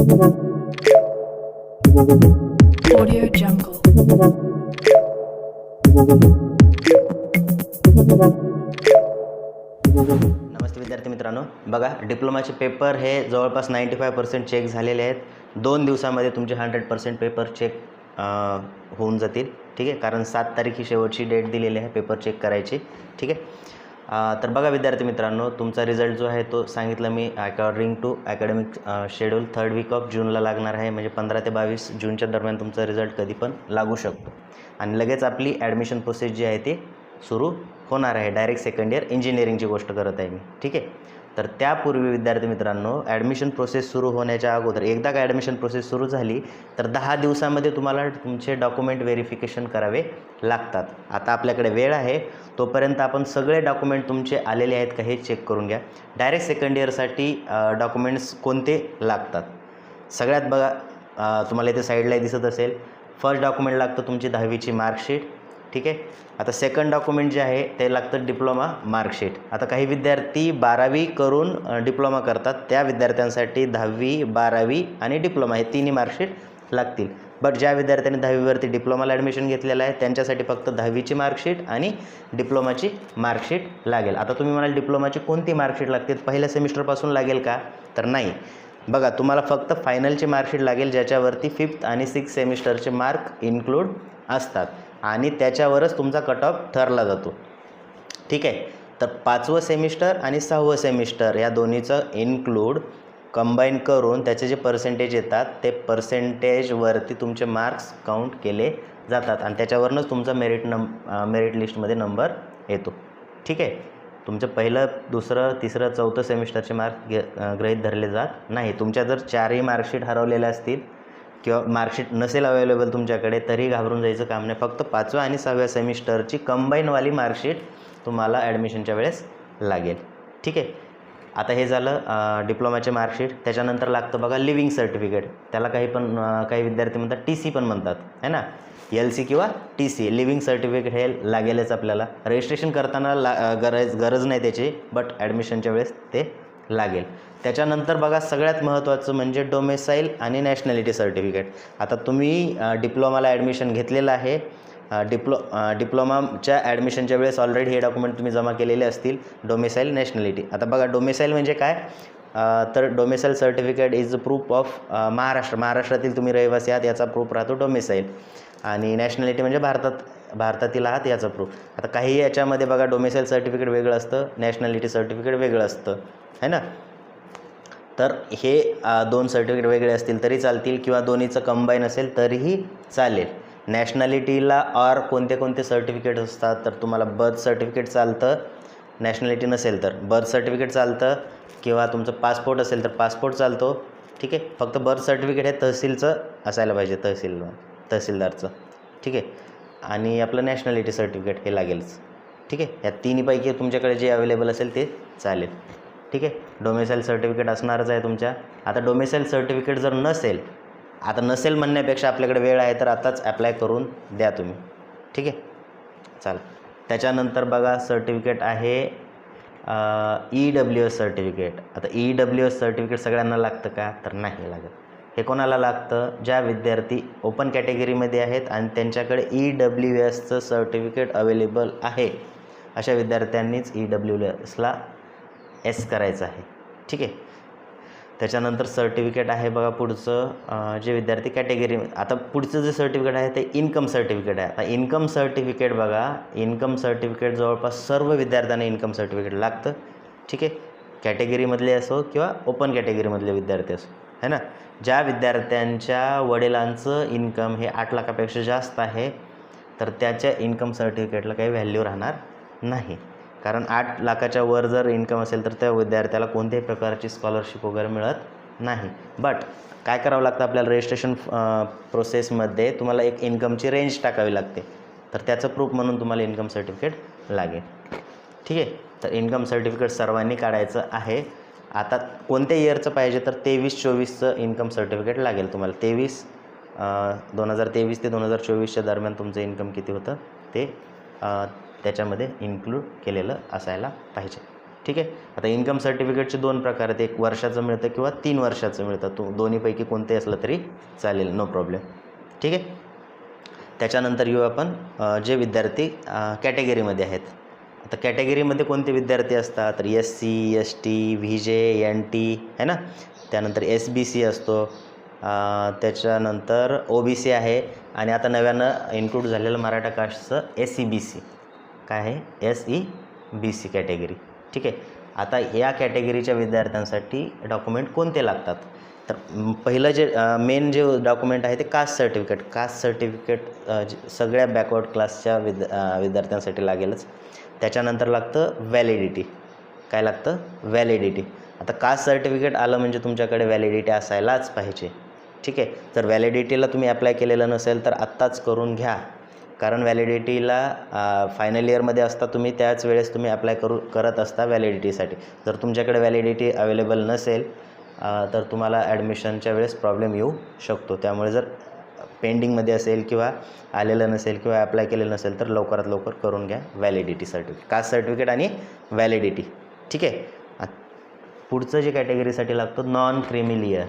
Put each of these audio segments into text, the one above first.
Audio Jungle. नमस्ते विद्यार्थी मित्रांनो, बघा डिप्लोमाचे पेपर हे जवळपास 95% चेक झालेले आहेत. 2 दिवसामध्ये तुमचे 100% पेपर चेक होऊन जातील. ठीक आहे, कारण 7 तारीख ही शेवटची डेट दिलेली आहे पेपर चेक करायची. ठीक आहे, तर बघा विद्यार्थी मित्रांनो, तुमचा रिझल्ट जो आहे तो सांगितलं मी according to academic schedule 3rd week of जूनला लागणार आहे. म्हणजे 15 ते 22 जूनच्या दरम्यान तुमचा रिझल्ट कधी पण लागू शकतो आणि लगेच आपली ॲडमिशन प्रोसेस जी आहे ती सुरू होणार आहे. डायरेक्ट सेकंड इयर इंजिनिअरिंगची गोष्ट करत आहे मी. ठीक आहे, तर त्यापूर्वी विद्यार्थी मित्रांनो, ॲडमिशन प्रोसेस सुरू होण्याच्या अगोदर एकदा का ॲडमिशन प्रोसेस सुरू झाली तर 10 दिवसामध्ये तुम्हाला तुमचे डॉक्युमेंट व्हेरिफिकेशन करावे लागतात. आता आपल्याकडे वेळ आहे, तोपर्यंत आपण सगळे डॉक्युमेंट तुमचे आलेले आहेत का हे चेक करून घ्या. डायरेक्ट सेकंड इयरसाठी डॉक्युमेंट्स कोणते लागतात सगळ्यात बघा, तुम्हाला इथे साईडला दिसत असेल. फर्स्ट डॉक्युमेंट लागतं तुमची 10वीची मार्कशीट. ठीक आहे, आता सेकंड डॉक्युमेंट जे आहे ते लागतं डिप्लोमा मार्कशीट. आता काही विद्यार्थी 12वी करून डिप्लोमा करतात, त्या विद्यार्थ्यांसाठी 10वी 12वी आणि डिप्लोमा हे तिन्ही मार्कशीट लागतील. बट ज्या विद्यार्थ्यांनी 10वीवरती डिप्लोमाला ॲडमिशन घेतलेलं आहे त्यांच्यासाठी फक्त 10वीची मार्कशीट आणि डिप्लोमाची मार्कशीट लागेल. आता तुम्ही म्हणाल डिप्लोमाची कोणती मार्कशीट लागते, पहिल्या सेमिस्टरपासून लागेल का, तर नाही. बघा, तुम्हाला फक्त फायनलची मार्कशीट लागेल ज्याच्यावरती 5th आणि 6th सेमिस्टरचे मार्क इन्क्लूड असतात आणि त्याच्यावरच तुमचा कट ऑफ ठरला जातो. ठीक आहे, तर 5वं सेमिस्टर आणि 6वं सेमिस्टर या दोन्हीचं इन्क्लूड कंबाईन करून त्याचे जे पर्सेंटेज येतात ते पर्सेंटेजवरती तुमचे मार्क्स काउंट केले जातात आणि त्याच्यावरूनच तुमचा मेरिट लिस्टमध्ये नंबर येतो. ठीक आहे, तुमचं पहिलं, दुसरं, तिसरं, चौथं सेमिस्टरचे मार्क गृहीत धरले जात नाही. तुमच्या जर 4ही मार्कशीट हरवलेल्या असतील किंवा मार्कशीट नसेल अवेलेबल तुमच्याकडे तरी घाबरून जायचं काम नाही. फक्त 5व्या आणि 6व्या सेमिस्टरची कंबाईनवाली मार्कशीट तुम्हाला ॲडमिशनच्या वेळेस लागेल. ठीक आहे, आता हे झालं डिप्लोमाचे मार्कशीट. त्याच्यानंतर लागतं बघा लिव्हिंग सर्टिफिकेट. त्याला काही विद्यार्थी म्हणतात TC पण म्हणतात, है ना. LC किंवा TC लिव्हिंग सर्टिफिकेट हे लागेलच आपल्याला. रजिस्ट्रेशन करताना गरज नाही त्याची, बट ॲडमिशनच्या वेळेस ते लागेल. त्याच्यानंतर बघा सगळ्यात महत्त्वाचं म्हणजे डोमेसाईल आणि नॅशनॅलिटी सर्टिफिकेट. आता तुम्ही डिप्लोमाला ॲडमिशन घेतलेलं आहे, डिप्लोमाच्या ॲडमिशनच्या वेळेस ऑलरेडी हे डॉक्युमेंट तुम्ही जमा केलेले असतील, डोमेसाईल, नॅशनॅलिटी. आता बघा डोमेसाईल म्हणजे काय, तर domicile certificate is a proof of महाराष्ट्रातील तुम्ही रहिवासी आहात याचा प्रूफ राहतो डोमेसाईल. आणि नॅशनॅलिटी म्हणजे भारतातील आहात याचा प्रूफ. आता काही याच्यामध्ये बघा डोमेसाईल सर्टिफिकेट वेगळं असतं, नॅशनॅलिटी सर्टिफिकेट वेगळं असतं, है ना. तर हे 2 सर्टिफिकेट वेगळे असतील तरी चालतील किंवा दोन्हीचं कंबाईन असेल तरीही चालेल. नॅशनॅलिटीला और कोणते सर्टिफिकेट असतात, तर तुम्हाला बर्थ सर्टिफिकेट चालतं, नॅशनॅलिटी नसेल तर बर्थ सर्टिफिकेट चालतं, किंवा तुमचं पासपोर्ट असेल तर पासपोर्ट चालतो. ठीक आहे, फक्त बर्थ सर्टिफिकेट हे तहसीलचं असायला पाहिजे, तहसीलदारचं. ठीक आहे, आणि आपलं नॅशनॅलिटी सर्टिफिकेट हे लागेलच. ठीक आहे, या तिन्हीपैकी तुमच्याकडे जे अवेलेबल असेल ते चालेल. ठीक आहे, डोमेसाईल सर्टिफिकेट असणारच आहे तुमच्या. आता डोमेसाईल सर्टिफिकेट जर नसेल, आता नसेल म्हणण्यापेक्षा आपल्याकडे वेळ आहे तर आताच ॲप्लाय करून द्या तुम्ही. ठीक आहे, चालेल. त्याच्यानंतर बघा सर्टिफिकेट आहे EWS सर्टिफिकेट. आता EWS सर्टिफिकेट सगळ्यांना लागतं का, तर नाही लागत. हे कोणाला लागतं, ज्या विद्यार्थी ओपन कॅटेगरीमध्ये आहेत आणि त्यांच्याकडे EWSचं सर्टिफिकेट अवेलेबल आहे अशा विद्यार्थ्यांनीच EWSला S करायचं आहे. ठीक आहे, त्याच्यानंतर सर्टिफिकेट आहे बघा पुढचं, जे विद्यार्थी कॅटेगरी. आता पुढचं जे सर्टिफिकेट आहे ते इन्कम सर्टिफिकेट आहे. आता इन्कम सर्टिफिकेट बघा, इन्कम सर्टिफिकेट जवळपास सर्व विद्यार्थ्यांना इन्कम सर्टिफिकेट लागतं. ठीक आहे, कॅटेगरीमधले असो किंवा ओपन कॅटेगरीमधले विद्यार्थी असो, है ना. ज्या विद्यार्थ्यांच्या वडिलांचं इन्कम हे 8 लाखापेक्षा जास्त आहे तर त्याच्या इन्कम सर्टिफिकेटला काही व्हॅल्यू राहणार नाही. कारण 8 लाखाच्या वर जर इन्कम असेल तर त्या विद्यार्थ्याला कोणत्याही प्रकारची स्कॉलरशिप वगैरे मिळत नाही. बट काय करावं लागतं, आपल्याला रजिस्ट्रेशन प्रोसेसमध्ये तुम्हाला एक इन्कमची रेंज टाकावी लागते, तर त्याचं प्रूफ म्हणून तुम्हाला इन्कम सर्टिफिकेट लागेल. ठीक आहे, तर इन्कम सर्टिफिकेट सर्वांनी काढायचं आहे. आता कोणत्या इयरचं पाहिजे, तर 23-24चं इन्कम सर्टिफिकेट लागेल तुम्हाला. 2023 ते 2024च्या दरम्यान तुमचं इन्कम किती होतं ते त्याच्यामध्ये इन्क्लूड केलेलं असायला पाहिजे. ठीक आहे. आता इन्कम सर्टिफिकेटचे 2 प्रकार आहेत, एक वर्षाचं मिळतं किंवा 3 वर्षाचं मिळतं. दोन्हीपैकी कोणते असलं तरी चालेल, नो प्रॉब्लेम. ठीक आहे. त्याच्यानंतर येऊ आपण जे विद्यार्थी कॅटेगरीमध्ये आहेत. आता कॅटेगरीमध्ये कोणते विद्यार्थी असतात तर SC, ST, VJ, NT आहे ना. त्यानंतर SBC असतो, त्याच्यानंतर OBC आहे आणि आता नव्यानं इन्क्लूड झालेलं मराठा कास्टचं SEBC काय आहे, SEBC कॅटेगरी. ठीक आहे. आता या कॅटेगरीच्या विद्यार्थ्यांसाठी डॉक्युमेंट कोणते लागतात तर पहिलं जे मेन जे डॉक्युमेंट आहे ते कास्ट सर्टिफिकेट सगळ्या बॅकवर्ड क्लासच्या विद्यार्थ्यांसाठी लागेलच. त्याच्यानंतर लागतं व्हॅलिडिटी. काय लागतं, व्हॅलिडिटी. आता कास्ट सर्टिफिकेट आलं म्हणजे तुमच्याकडे व्हॅलिडिटी असायलाच पाहिजे. ठीक आहे. जर व्हॅलिडिटीला तुम्ही अप्लाय केलेलं नसेल तर आत्ताच करून घ्या, कारण व्हॅलिडिटीला फायनल इयरमध्ये असता तुम्ही, त्याच वेळेस तुम्ही अप्लाय करत असता व्हॅलिडिटीसाठी. जर तुमच्याकडे व्हॅलिडिटी अवेलेबल नसेल तर तुम्हाला ॲडमिशनच्या वेळेस प्रॉब्लेम येऊ शकतो. त्यामुळे जर पेंडिंगमध्ये असेल किंवा आलेलं नसेल किंवा अप्लाय केलेलं नसेल तर लवकरात लवकर करून घ्या व्हॅलिडिटी सर्टिफिकेट, कास्ट सर्टिफिकेट आणि व्हॅलिडिटी. ठीक आहे. पुढचं जे कॅटेगरीसाठी लागतं नॉन क्रिमी लेअर.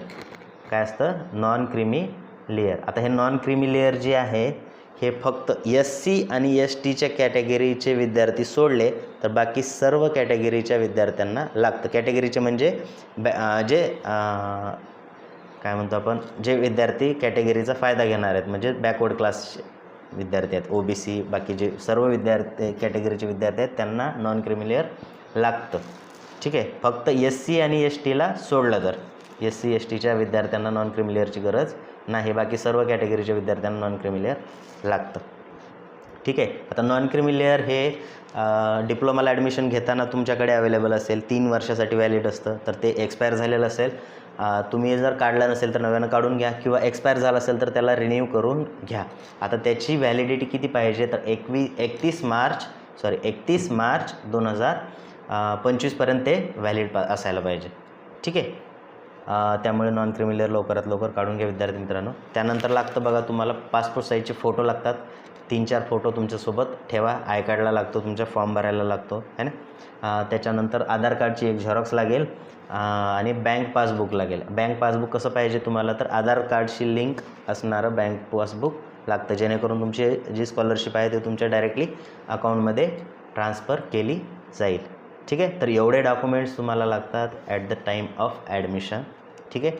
काय असतं, नॉन क्रिमी लेअर. आता हे नॉन क्रिमी लेअर जे आहे हे फक्त SC आणि STच्या कॅटेगरीचे विद्यार्थी सोडले तर बाकी सर्व कॅटेगरीच्या विद्यार्थ्यांना लागतं. कॅटेगरीचे म्हणजे जे काय म्हणतो आपण, जे विद्यार्थी कॅटेगरीचा फायदा घेणार आहेत, म्हणजे बॅकवर्ड क्लासचे विद्यार्थी आहेत, OBC, बाकी जे सर्व विद्यार्थी कॅटेगरीचे विद्यार्थी आहेत त्यांना नॉन क्रिमी लेअर लागतं. ठीक आहे. फक्त SC आणि STला सोडलं तर SC STच्या विद्यार्थ्यांना नॉन क्रिमी लेअरची गरज नाही, बाकी सर्व कॅटेगरीच्या विद्यार्थ्यांना नॉन क्रिमी लेअर लागतं. ठीक आहे. आता नॉन क्रिमी लेअर हे डिप्लोमाला ॲडमिशन घेताना तुमच्याकडे अवेलेबल असेल, 3 वर्षासाठी व्हॅलिड असतं, तर ते एक्सपायर झालेलं असेल. तुम्ही जर काढलं नसेल तर नव्यानं काढून घ्या, किंवा एक्सपायर झालं असेल तर त्याला रिन्यू करून घ्या. आता त्याची व्हॅलिडिटी किती पाहिजे तर 31 मार्च 2025पर्यंत ते व्हॅलिड असायला पाहिजे. ठीक आहे. त्यामुळे नॉन क्रिमी लेअर लवकरात लवकर काढून घ्या विद्यार्थी मित्रांनो. त्यानंतर लागतं बघा तुम्हाला पासपोर्ट साईजचे फोटो लागतात. 3-4 फोटो तुमच्यासोबत ठेवा. आय कार्डला लागतो, तुमच्या फॉर्म भरायला लागतो है ना. त्याच्यानंतर आधार कार्डची एक झेरॉक्स लागेल आणि बँक पासबुक लागेल. बँक पासबुक कसं पाहिजे तुम्हाला तर आधार कार्डशी लिंक असणारं बँक पासबुक लागतं, जेणेकरून तुमची जी स्कॉलरशिप आहे ते तुमच्या डायरेक्टली अकाउंटमध्ये ट्रान्सफर केली जाईल. ठीक आहे. तर एवढे डॉक्युमेंट्स तुम्हाला लागतात at the time of admission. ठीक आहे.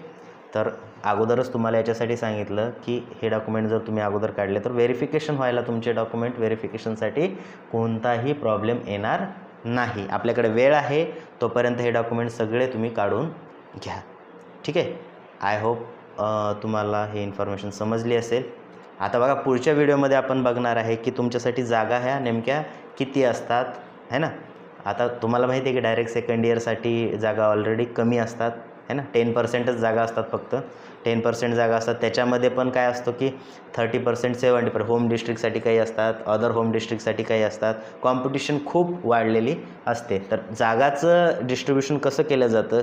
तर अगोदरच तुम्हाला याच्यासाठी सांगितलं की हे डॉक्युमेंट जर तुम्ही अगोदर काढले तर व्हेरिफिकेशन व्हायला तुमचे डॉक्युमेंट व्हेरिफिकेशनसाठी कोणताही प्रॉब्लेम येणार नाही. आपल्याकडे वेळ आहे तोपर्यंत हे डॉक्युमेंट सगळे तुम्ही काढून घ्या. ठीक आहे. आय होप तुम्हाला हे इन्फॉर्मेशन समजली असेल. आता बघा पुढच्या व्हिडिओमध्ये आपण बघणार आहे की तुमच्यासाठी जागा ह्या नेमक्या किती असतात है ना. आता तुम्हाला माहिती आहे की डायरेक्ट सेकंड इयरसाठी जागा ऑलरेडी कमी असतात है ना. 10%च जागा असतात, फक्त 10% जागा असतात. त्याच्यामध्ये पण काय असतो की 30%, 70% होम डिस्ट्रिक्टसाठी काही असतात, अदर होम डिस्ट्रिक्टसाठी काही असतात. कॉम्पिटिशन खूप वाढलेली असते. तर जागाचं डिस्ट्रीब्युशन कसं केलं जातं,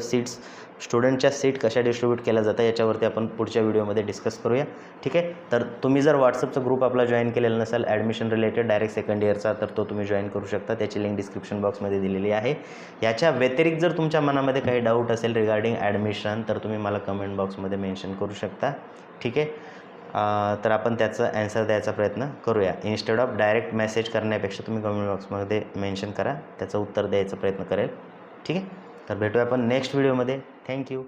स्टुडंटच्या सीट कशा डिस्ट्रीब्यूट केल्या जातात याच्यावरती आपण पुढच्या व्हिडिओमध्ये डिस्कस करूया. ठीक आहे. तर तुम्ही जर व्हॉट्सअपचा ग्रुप आपला जॉईन केलेला नसेल ॲडमिशन रिलेटेड डायरेक्ट सेकंड इयरचा तर तो तुम्ही जॉईन करू शकता. त्याची लिंक डिस्क्रिप्शन बॉक्समध्ये दिलेली आहे. याच्या व्यतिरिक्त जर तुमच्या मनामध्ये काही डाऊट असेल रिगार्डिंग ॲडमिशन तर तुम्ही मला कमेंट बॉक्समध्ये मेन्शन करू शकता. ठीक आहे. तर आपण त्याचं ॲन्सर द्यायचा प्रयत्न करूया. इन्स्टेड ऑफ डायरेक्ट मेसेज करण्यापेक्षा तुम्ही कमेंट बॉक्समध्ये मेन्शन करा, त्याचं उत्तर द्यायचा प्रयत्न करेल. ठीक आहे. तर भेटूया आपण नेक्स्ट व्हिडिओमध्ये. थँक्यू.